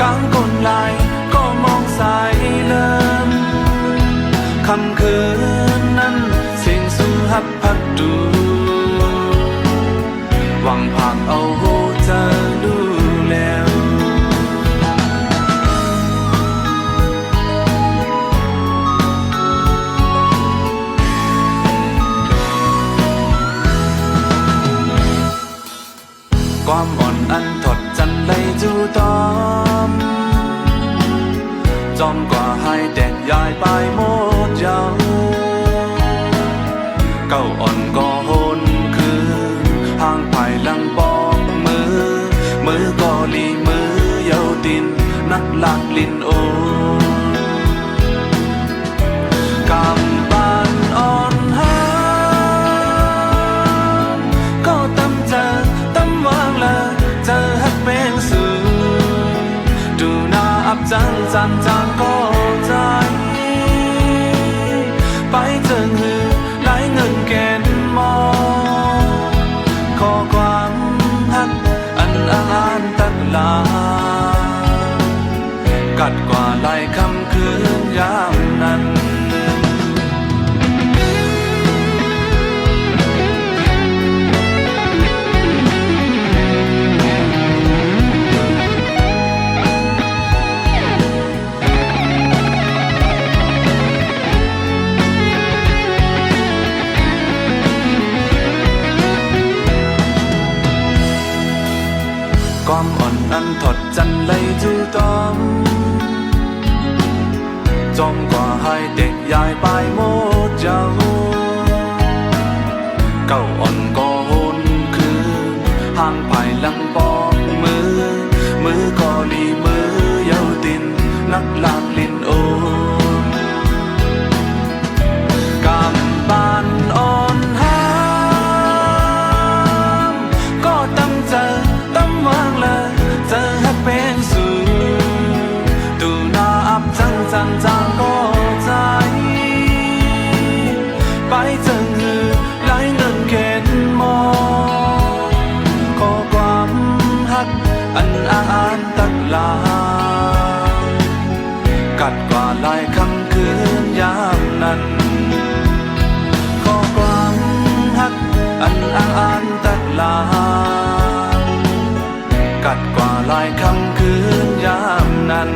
กลางก้นลายก็มองสายเลิมคำคืนนั้นเสียงสู่ฮับพักดูหวังผากเอาโหเธอดูแล้วความอ่อนอันถดจันไหลจูตอมจอมกว่าให้แดดยายไปหมดยาวเก้าอ่อนก็โหนคืนห่างภายหลังปอกมือก็ลีมือเยาดินนักลากลินโอกำบานอ่อนหาก็ตั้มเจอตั้มวางละเจอฮักเป็นสูดูหน้าอับจังก็ใจไปเจิงหือไหลเงินแกนมอข้อความฮักอันอ่านตักลากัดกว่าลายคำคืนยามนั้นความอ่อนอันถดจันไหลจูตอมจอมกว่าให้เด็กยายไปหมดเจ้าเก้าอ่อนก็โหนคืนห่างภายหลังปอกมือก็ลีมือเยาดินนักลากลินโอกำบานอ่อนหามก็ตั้งเจอตั้มวางเลยเจอฮักเป็นสูดูหน้าอับจังก็ใจไปเจิงหือไหลเงินเกณฑ์มอข้อความฮักอันอ่านตักลากัดกว่าลายคำคืนยามนั้นข้อความฮักอันอ่านตักลากัดกว่าลายคำคืนยามนั้น